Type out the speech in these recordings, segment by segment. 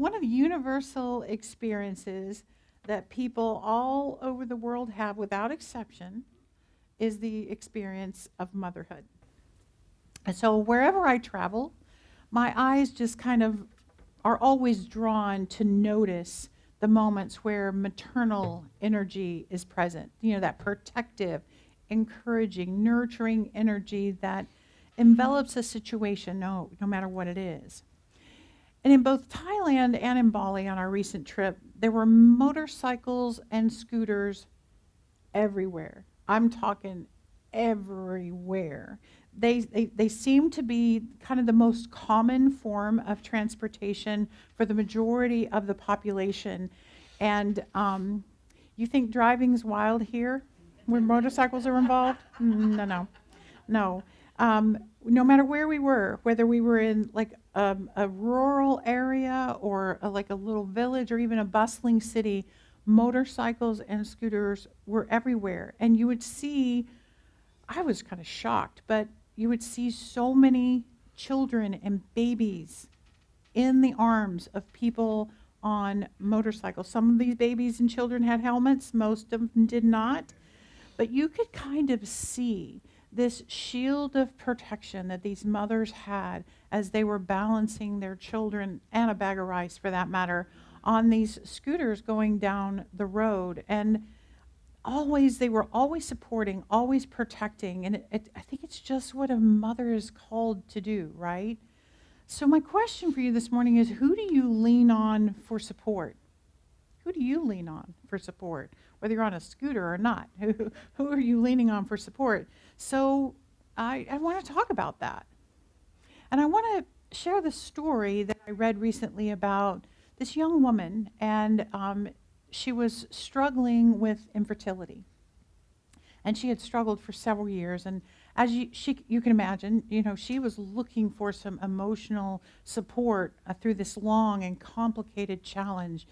one of the universal experiences that people all over the world have without exception is the experience of motherhood. And so wherever I travel, my eyes just kind of are always drawn to notice the moments where maternal energy is present. You know, that protective, encouraging, nurturing energy that envelops a situation, no matter what it is. And in both Thailand and in Bali on our recent trip, there were motorcycles and scooters everywhere. I'm talking everywhere. They seem to be kind of the most common form of transportation for the majority of the population. And you think driving's wild here when motorcycles are involved? No. No matter where we were, whether we were in like a rural area or like a little village or even a bustling city, motorcycles and scooters were everywhere. And you would see, I was kind of shocked, but you would see so many children and babies in the arms of people on motorcycles. Some of these babies and children had helmets, most of them did not. But you could kind of see this shield of protection that these mothers had as they were balancing their children, and a bag of rice for that matter, on these scooters going down the road. And they were always supporting, always protecting. And I think it's just what a mother is called to do, right? So my question for you this morning is, who do you lean on for support? Who do you lean on for support? Whether you're on a scooter or not, who are you leaning on for support? So I want to talk about that. And I want to share the story that I read recently about this young woman, and she was struggling with infertility. And she had struggled for several years. And as you can imagine, she was looking for some emotional support through this long and complicated challenge.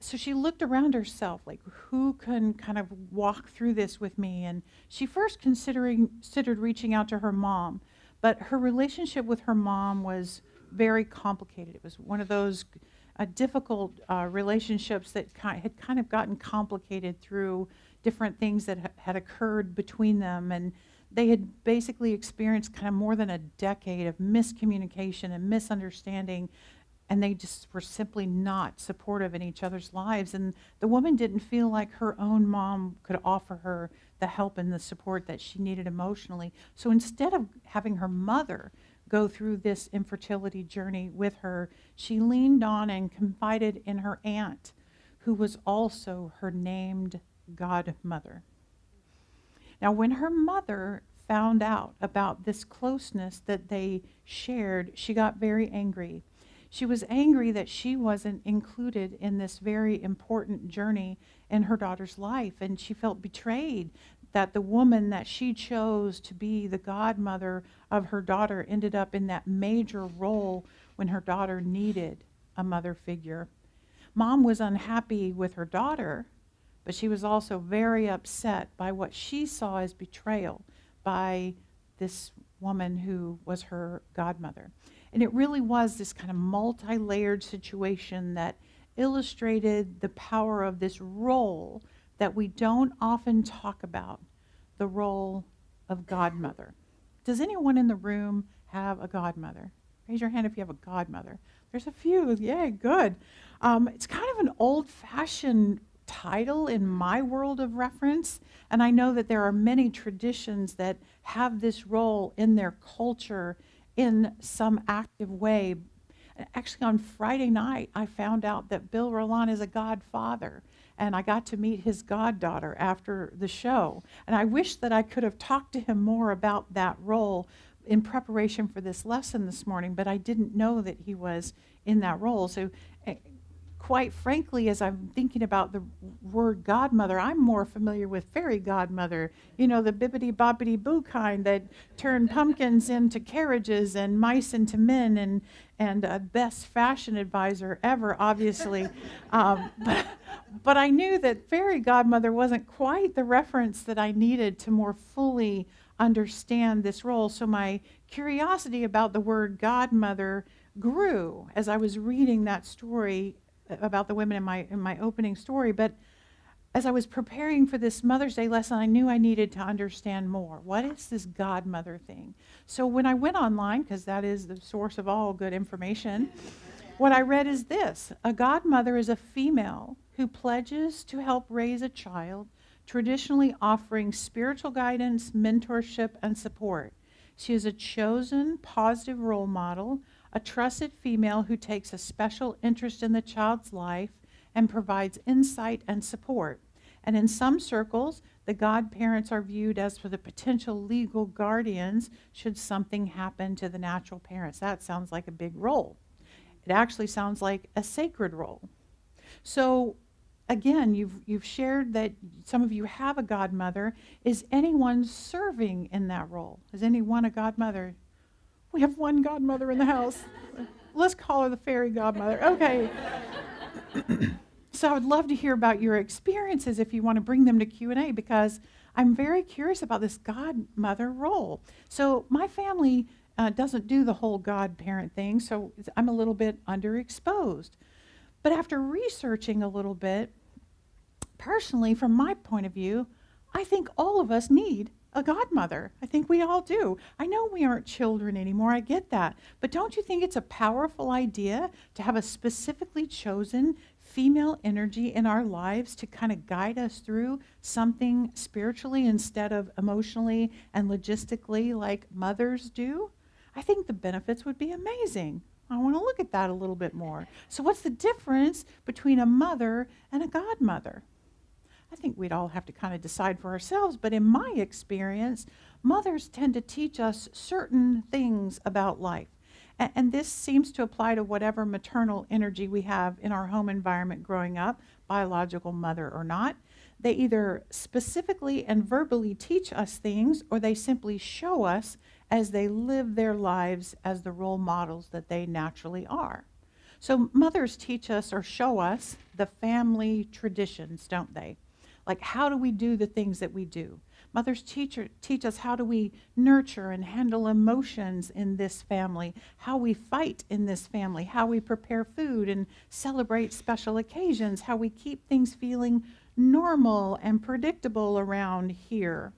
So she looked around herself, like, who can kind of walk through this with me? And she first considered reaching out to her mom, but her relationship with her mom was very complicated. It was one of those difficult relationships that had kind of gotten complicated through different things that had occurred between them. And they had basically experienced kind of more than a decade of miscommunication and misunderstanding, and they just were simply not supportive in each other's lives. And the woman didn't feel like her own mom could offer her the help and the support that she needed emotionally. So instead of having her mother go through this infertility journey with her, she leaned on and confided in her aunt, who was also her named godmother. Now, when her mother found out about this closeness that they shared, she got very angry. She was angry that she wasn't included in this very important journey in her daughter's life, and she felt betrayed that the woman that she chose to be the godmother of her daughter ended up in that major role when her daughter needed a mother figure. Mom was unhappy with her daughter, but she was also very upset by what she saw as betrayal by this woman who was her godmother. And it really was this kind of multi-layered situation that illustrated the power of this role that we don't often talk about, the role of godmother. Does anyone in the room have a godmother? Raise your hand if you have a godmother. There's a few. Yay, good. It's kind of an old-fashioned title in my world of reference, and I know that there are many traditions that have this role in their culture in some active way. Actually, on Friday night, I found out that Bill Roland is a godfather, and I got to meet his goddaughter after the show. And I wish that I could have talked to him more about that role in preparation for this lesson this morning, but I didn't know that he was in that role. So quite frankly, as I'm thinking about the word godmother, I'm more familiar with fairy godmother, the bibbity boppity boo kind that turn pumpkins into carriages and mice into men, and best fashion advisor ever, obviously. But I knew that fairy godmother wasn't quite the reference that I needed to more fully understand this role. So my curiosity about the word godmother grew as I was reading that story about the women in my opening story. But as I was preparing for this Mother's Day lesson, I knew I needed to understand more. What is this godmother thing? So when I went online, because that is the source of all good information, what I read is this: a godmother is a female who pledges to help raise a child, traditionally offering spiritual guidance, mentorship, and support. She is a chosen, positive role model, a trusted female who takes a special interest in the child's life and provides insight and support. And in some circles, the godparents are viewed as for the potential legal guardians should something happen to the natural parents. That sounds like a big role. It actually sounds like a sacred role. So again, you've shared that some of you have a godmother. Is anyone serving in that role? Is anyone a godmother? We have one godmother in the house. Let's call her the fairy godmother. Okay. So I would love to hear about your experiences if you want to bring them to Q&A, because I'm very curious about this godmother role. So my family doesn't do the whole godparent thing, so I'm a little bit underexposed. But after researching a little bit, personally, from my point of view, I think all of us need a godmother. I think we all do. I know we aren't children anymore, I get that. But don't you think it's a powerful idea to have a specifically chosen female energy in our lives to kind of guide us through something spiritually instead of emotionally and logistically like mothers do? I think the benefits would be amazing. I want to look at that a little bit more. So what's the difference between a mother and a godmother? I think we'd all have to kind of decide for ourselves, but in my experience, mothers tend to teach us certain things about life. And this seems to apply to whatever maternal energy we have in our home environment growing up, biological mother or not. They either specifically and verbally teach us things, or they simply show us as they live their lives as the role models that they naturally are. So mothers teach us or show us the family traditions, don't they? Like, how do we do the things that we do? Mothers teach us how do we nurture and handle emotions in this family, how we fight in this family, how we prepare food and celebrate special occasions, how we keep things feeling normal and predictable around here.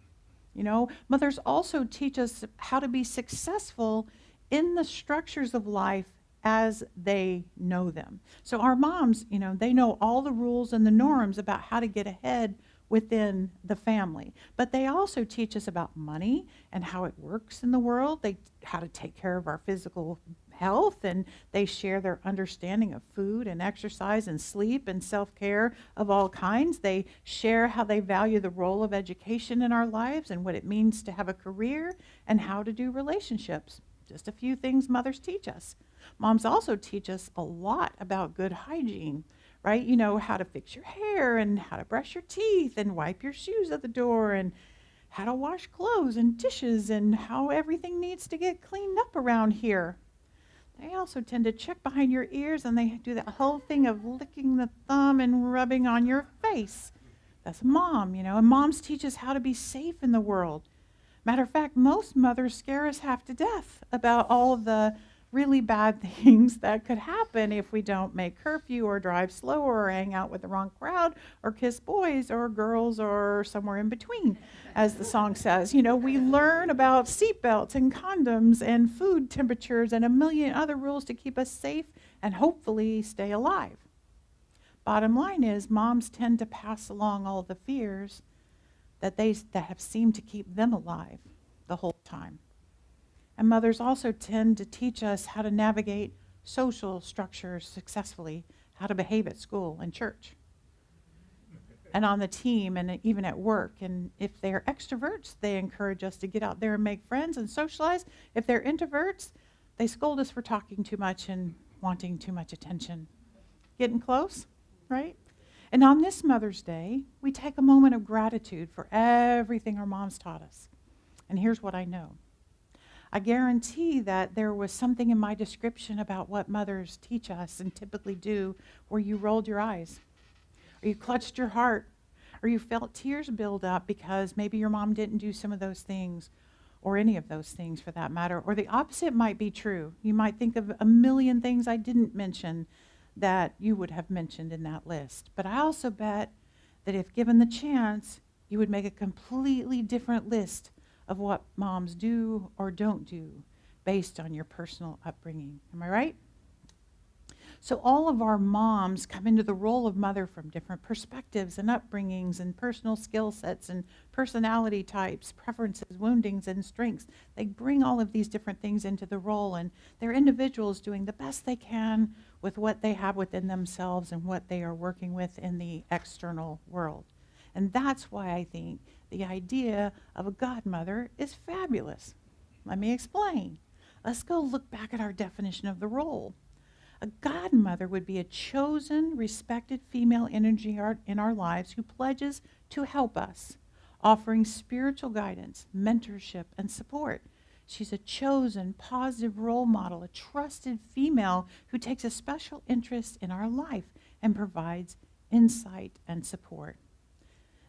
You know, mothers also teach us how to be successful in the structures of life as they know them. So our moms, you know, they know all the rules and the norms about how to get ahead within the family. But they also teach us about money and how it works in the world. How to take care of our physical health, and they share their understanding of food and exercise and sleep and self-care of all kinds. They share how they value the role of education in our lives and what it means to have a career and how to do relationships. Just a few things mothers teach us. Moms also teach us a lot about good hygiene, right? You know, how to fix your hair and how to brush your teeth and wipe your shoes at the door and how to wash clothes and dishes and how everything needs to get cleaned up around here. They also tend to check behind your ears, and they do that whole thing of licking the thumb and rubbing on your face. That's a mom, you know, and moms teach us how to be safe in the world. Matter of fact, most mothers scare us half to death about all the really bad things that could happen if we don't make curfew or drive slower or hang out with the wrong crowd or kiss boys or girls or somewhere in between, as the song says. You know, we learn about seatbelts and condoms and food temperatures and a million other rules to keep us safe and hopefully stay alive. Bottom line is, moms tend to pass along all the fears that have seemed to keep them alive the whole time. And mothers also tend to teach us how to navigate social structures successfully, how to behave at school and church, and on the team, and even at work. And if they're extroverts, they encourage us to get out there and make friends and socialize. If they're introverts, they scold us for talking too much and wanting too much attention. Getting close, right? And on this Mother's Day, we take a moment of gratitude for everything our moms taught us. And here's what I know. I guarantee that there was something in my description about what mothers teach us and typically do where you rolled your eyes, or you clutched your heart, or you felt tears build up because maybe your mom didn't do some of those things, or any of those things for that matter. Or the opposite might be true. You might think of a million things I didn't mention that you would have mentioned in that list. But I also bet that if given the chance, you would make a completely different list of what moms do or don't do based on your personal upbringing. Am I right? So all of our moms come into the role of mother from different perspectives and upbringings and personal skill sets and personality types, preferences, woundings, and strengths. They bring all of these different things into the role, and they're individuals doing the best they can with what they have within themselves and what they are working with in the external world. And that's why I think the idea of a godmother is fabulous. Let me explain. Let's go look back at our definition of the role. A godmother would be a chosen, respected female energy in our lives who pledges to help us, offering spiritual guidance, mentorship, and support. She's a chosen, positive role model, a trusted female who takes a special interest in our life and provides insight and support.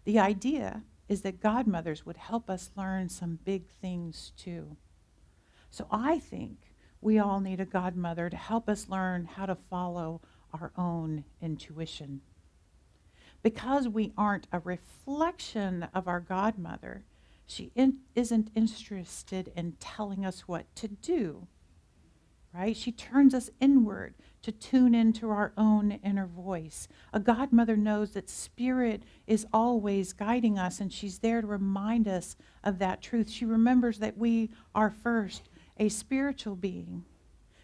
The idea is that godmothers would help us learn some big things too. So I think we all need a godmother to help us learn how to follow our own intuition. Because we aren't a reflection of our godmother, she isn't interested in telling us what to do, right? She turns us inward to tune into our own inner voice. A godmother knows that spirit is always guiding us, and she's there to remind us of that truth. She remembers that we are first a spiritual being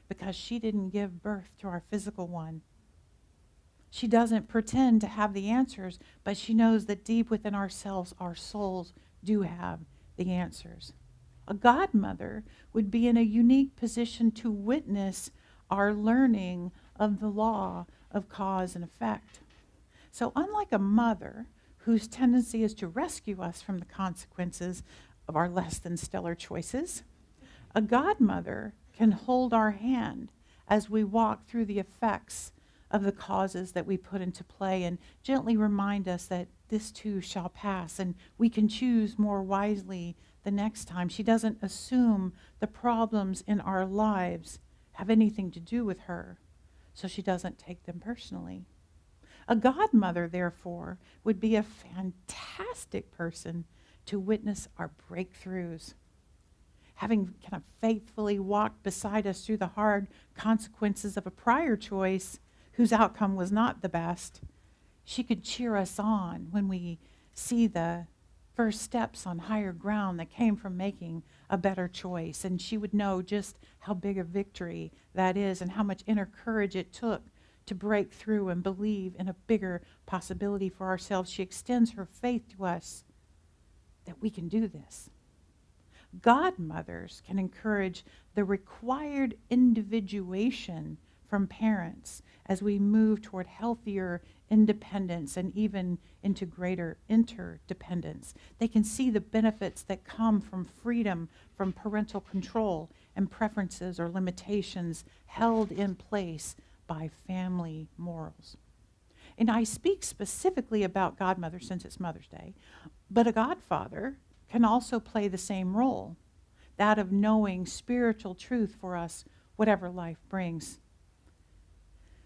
because she didn't give birth to our physical one. She doesn't pretend to have the answers, but she knows that deep within ourselves, our souls do have the answers. A godmother would be in a unique position to witness our learning of the law of cause and effect. So unlike a mother whose tendency is to rescue us from the consequences of our less than stellar choices, a godmother can hold our hand as we walk through the effects of the causes that we put into play and gently remind us that this too shall pass and we can choose more wisely the next time. She doesn't assume the problems in our lives have anything to do with her, so she doesn't take them personally. A godmother, therefore, would be a fantastic person to witness our breakthroughs. Having kind of faithfully walked beside us through the hard consequences of a prior choice whose outcome was not the best, she could cheer us on when we see the first steps on higher ground that came from making a better choice. And she would know just how big a victory that is and how much inner courage it took to break through and believe in a bigger possibility for ourselves. She extends her faith to us that we can do this. Godmothers can encourage the required individuation from parents as we move toward healthier independence and even into greater interdependence. They can see the benefits that come from freedom from parental control and preferences or limitations held in place by family morals. And I speak specifically about godmothers since it's Mother's Day, but a godfather can also play the same role, that of knowing spiritual truth for us, whatever life brings.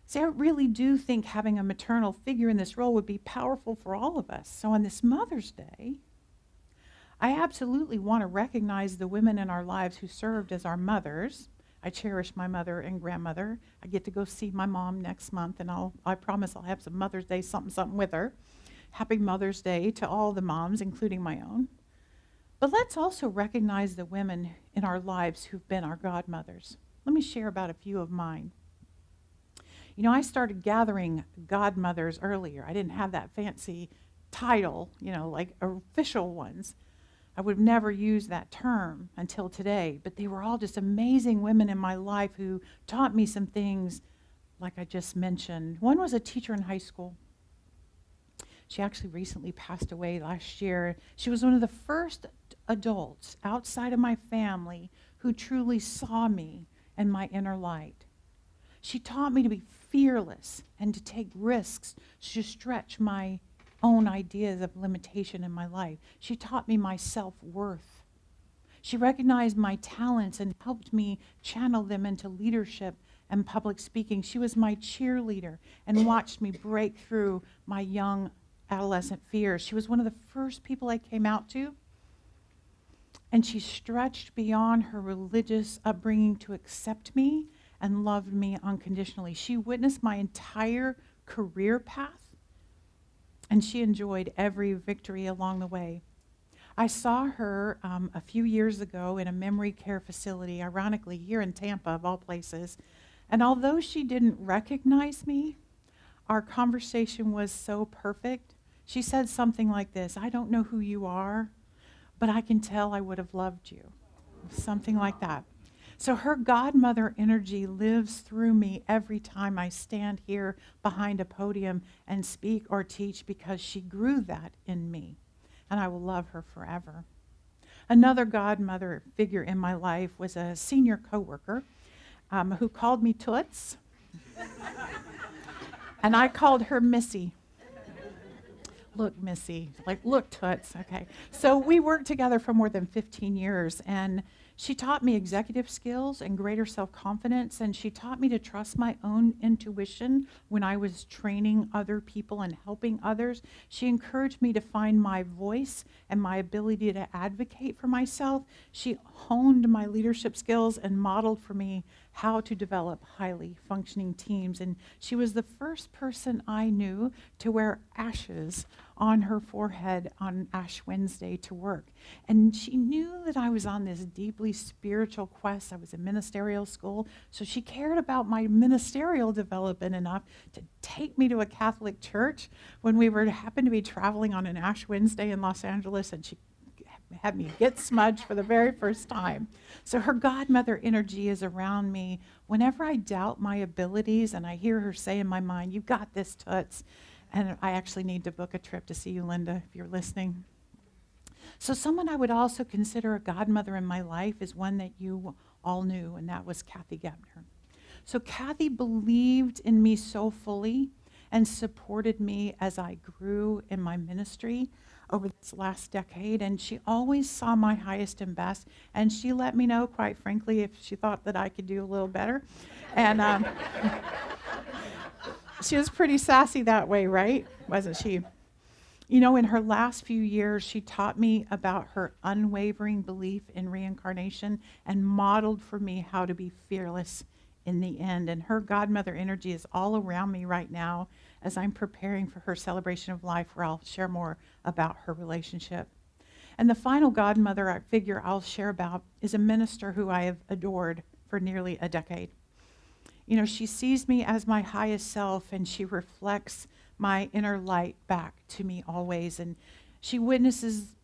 See, I really do think having a maternal figure in this role would be powerful for all of us. So on this Mother's Day, I absolutely want to recognize the women in our lives who served as our mothers. I cherish my mother and grandmother. I get to go see my mom next month, and I promise I'll have some Mother's Day something with her. Happy Mother's Day to all the moms, including my own. But let's also recognize the women in our lives who've been our godmothers. Let me share about a few of mine. You know, I started gathering godmothers earlier. I didn't have that fancy title, like official ones. I would have never used that term until today, but they were all just amazing women in my life who taught me some things like I just mentioned. One was a teacher in high school. She actually recently passed away last year. She was one of the first adults outside of my family who truly saw me and my inner light. She taught me to be fearless and to take risks to stretch my own ideas of limitation in my life. She taught me my self-worth. She recognized my talents and helped me channel them into leadership and public speaking. She was my cheerleader and watched me break through my young adolescent fears. She was one of the first people I came out to, and she stretched beyond her religious upbringing to accept me and loved me unconditionally. She witnessed my entire career path, and she enjoyed every victory along the way. I saw her a few years ago in a memory care facility, ironically here in Tampa, of all places. And although she didn't recognize me, our conversation was so perfect. She said something like this: "I don't know who you are, but I can tell I would have loved you." Something like that. So her godmother energy lives through me every time I stand here behind a podium and speak or teach, because she grew that in me, and I will love her forever. Another godmother figure in my life was a senior coworker who called me Toots, and I called her Missy. Look, Missy, like, look, Toots, okay. So we worked together for more than 15 years, and she taught me executive skills and greater self-confidence, and she taught me to trust my own intuition when I was training other people and helping others. She encouraged me to find my voice and my ability to advocate for myself. She honed my leadership skills and modeled for me how to develop highly functioning teams. And she was the first person I knew to wear ashes on her forehead on Ash Wednesday to work. And she knew that I was on this deeply spiritual quest. I was in ministerial school, so she cared about my ministerial development enough to take me to a Catholic church when we happened to be traveling on an Ash Wednesday in Los Angeles, and she had me get smudged for the very first time. So her godmother energy is around me whenever I doubt my abilities, and I hear her say in my mind, "You've got this, Toots." And I actually need to book a trip to see you, Linda, if you're listening. So someone I would also consider a godmother in my life is one that you all knew, and that was Kathy Gebner. So Kathy believed in me so fully and supported me as I grew in my ministry over this last decade, and she always saw my highest and best, and she let me know, quite frankly, if she thought that I could do a little better. And she was pretty sassy that way, right? Wasn't she? You know, in her last few years, she taught me about her unwavering belief in reincarnation and modeled for me how to be fearless in the end. And her godmother energy is all around me right now as I'm preparing for her celebration of life, where I'll share more about her relationship. And the final godmother figure I'll share about is a minister who I have adored for nearly a decade. You know, she sees me as my highest self, and she reflects my inner light back to me always. And she witnesses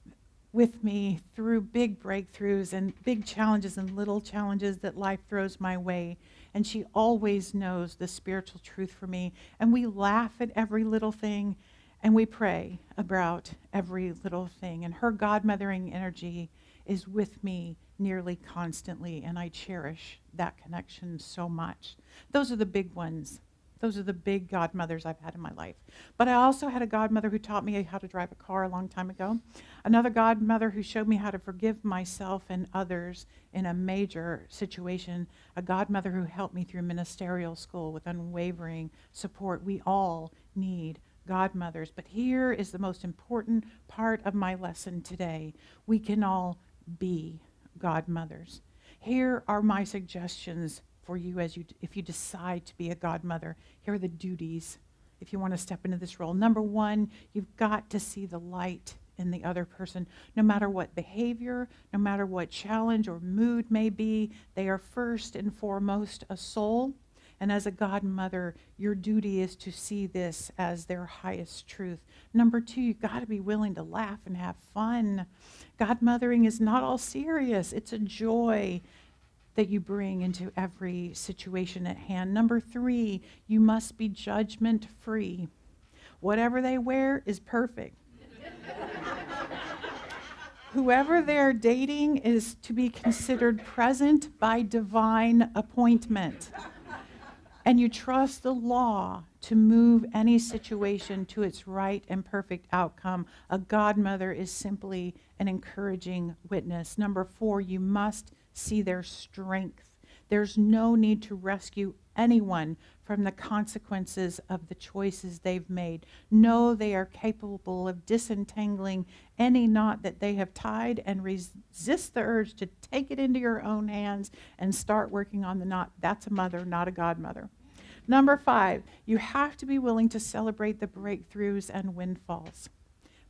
with me through big breakthroughs and big challenges and little challenges that life throws my way. And she always knows the spiritual truth for me. And we laugh at every little thing, and we pray about every little thing. And her godmothering energy is with me nearly constantly, and I cherish that connection so much. Those are the big ones. Those are the big godmothers I've had in my life. But I also had a godmother who taught me how to drive a car a long time ago. Another godmother who showed me how to forgive myself and others in a major situation. A godmother who helped me through ministerial school with unwavering support. We all need godmothers. But here is the most important part of my lesson today. We can all be godmothers. Here are my suggestions for you if you decide to be a godmother. Here are the duties if you want to step into this role. Number one, you've got to see the light in the other person. No matter what behavior, no matter what challenge or mood may be, they are first and foremost a soul. And as a godmother, your duty is to see this as their highest truth. Number two, you've got to be willing to laugh and have fun. Godmothering is not all serious. It's a joy that you bring into every situation at hand. Number three, you must be judgment-free. Whatever they wear is perfect. Whoever they're dating is to be considered present by divine appointment. And you trust the law to move any situation to its right and perfect outcome. A godmother is simply an encouraging witness. Number 4, you must see their strength. There's no need to rescue anyone from the consequences of the choices they've made. No, they are capable of disentangling any knot that they have tied and resist the urge to take it into your own hands and start working on the knot. That's a mother, not a godmother. Number 5, you have to be willing to celebrate the breakthroughs and windfalls,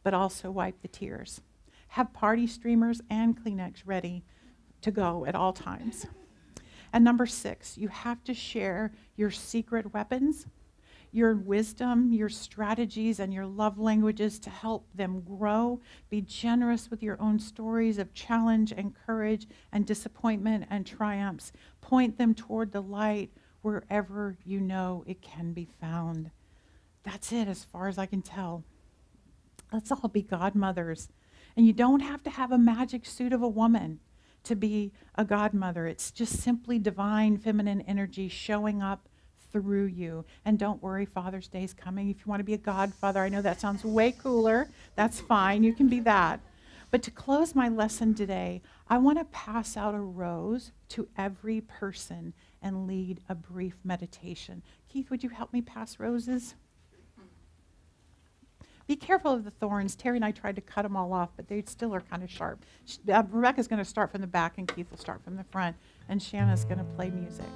but also wipe the tears. Have party streamers and Kleenex ready to go at all times. And number 6, you have to share your secret weapons, your wisdom, your strategies, and your love languages to help them grow. Be generous with your own stories of challenge and courage and disappointment and triumphs. Point them toward the light wherever you know it can be found. That's it as far as I can tell. Let's all be godmothers. And you don't have to have a magic suit of a woman to be a godmother. It's just simply divine feminine energy showing up through you. And don't worry, Father's Day is coming. If you want to be a godfather, I know that sounds way cooler. That's fine. You can be that. But to close my lesson today, I want to pass out a rose to every person and lead a brief meditation. Keith, would you help me pass roses? Be careful of the thorns. Terry and I tried to cut them all off, but they still are kind of sharp. Rebecca's going to start from the back, and Keith will start from the front, and Shanna's going to play music.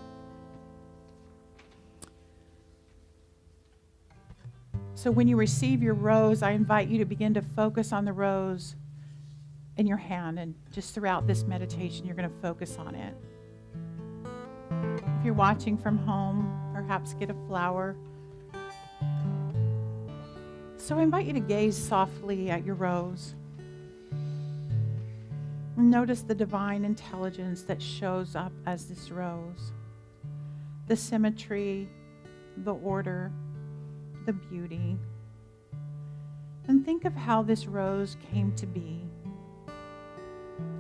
So when you receive your rose, I invite you to begin to focus on the rose in your hand, and just throughout this meditation, you're going to focus on it. If you're watching from home, perhaps get a flower. So I invite you to gaze softly at your rose. Notice the divine intelligence that shows up as this rose. The symmetry, the order, the beauty. And think of how this rose came to be.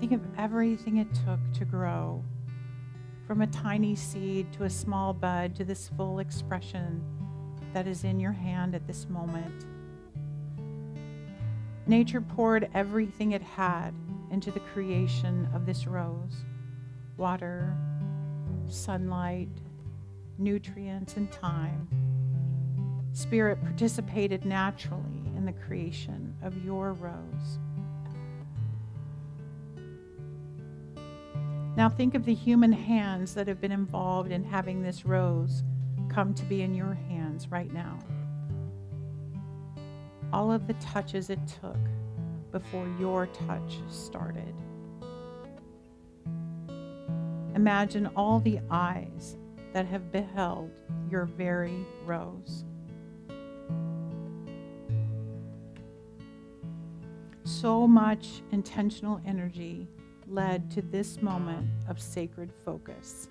Think of everything it took to grow, from a tiny seed to a small bud to this full expression that is in your hand at this moment. Nature poured everything it had into the creation of this rose: water, sunlight, nutrients, and time. Spirit participated naturally in the creation of your rose. Now think of the human hands that have been involved in having this rose come to be in your hands right now. All of the touches it took before your touch started. Imagine all the eyes that have beheld your very rose. So much intentional energy led to this moment of sacred focus.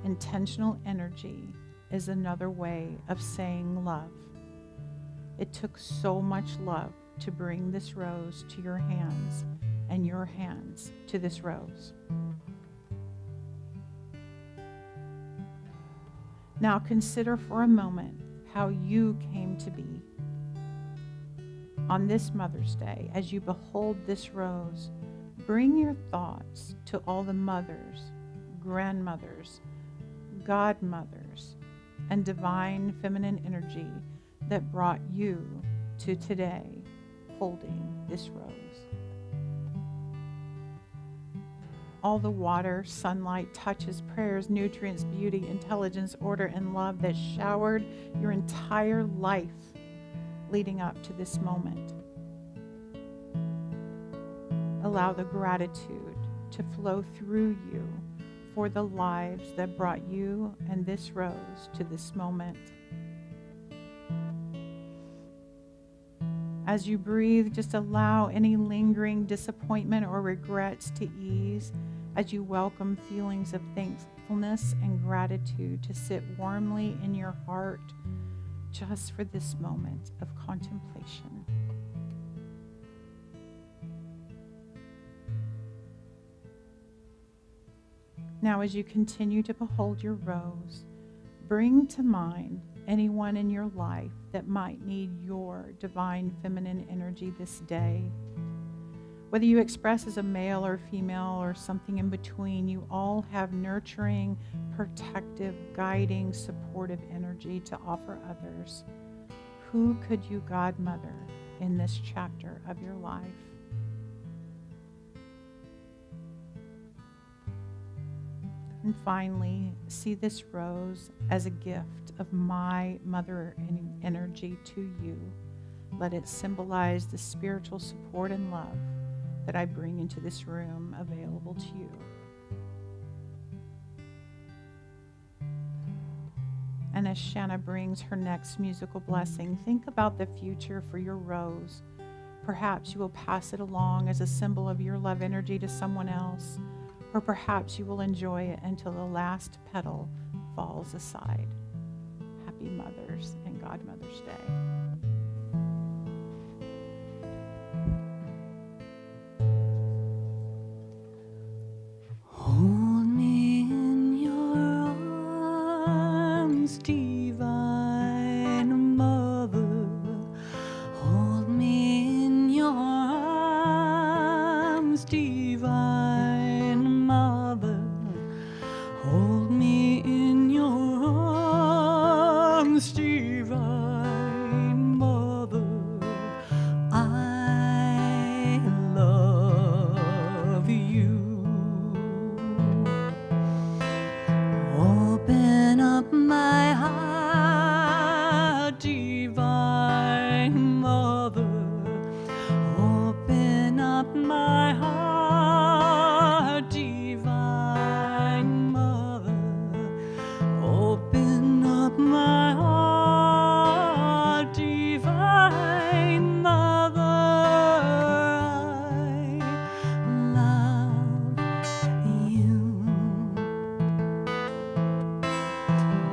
Intentional energy is another way of saying love. It took so much love to bring this rose to your hands and your hands to this rose. Now consider for a moment how you came to be. On this Mother's Day, as you behold this rose, bring your thoughts to all the mothers, grandmothers, godmothers, and divine feminine energy that brought you to today holding this rose. All the water, sunlight, touches, prayers, nutrients, beauty, intelligence, order, and love that showered your entire life leading up to this moment. Allow the gratitude to flow through you for the lives that brought you and this rose to this moment. As you breathe, just allow any lingering disappointment or regrets to ease as you welcome feelings of thankfulness and gratitude to sit warmly in your heart just for this moment of contemplation. Now, as you continue to behold your rose, bring to mind anyone in your life that might need your divine feminine energy this day. Whether you express as a male or female or something in between, you all have nurturing, protective, guiding, supportive energy to offer others. Who could you godmother in this chapter of your life? And finally, see this rose as a gift of my mother energy to you. Let it symbolize the spiritual support and love that I bring into this room available to you. And as Shanna brings her next musical blessing, think about the future for your rose. Perhaps you will pass it along as a symbol of your love energy to someone else, or perhaps you will enjoy it until the last petal falls aside. Happy Mother's and Godmother's Day. Hold me in your arms, divine mother. Hold me in your arms, divine mother. Hold me in your arms, divine mother. I love you. Open up my heart, divine mother. Open up my heart, divine mother. Open up my heart, divine mother. I love you.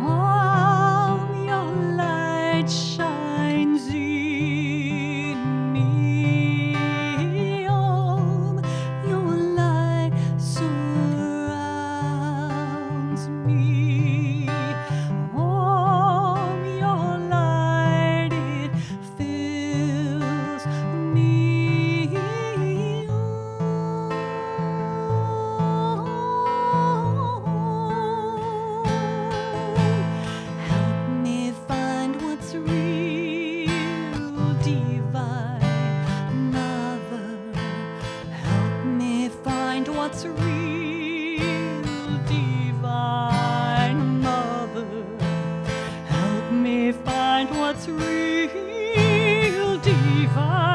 All your light shines in me. All your light surrounds me. All your light, it fills me. Help me find what's real, divine mother. Help me find what's real, divine mother. Help me find what's real, divine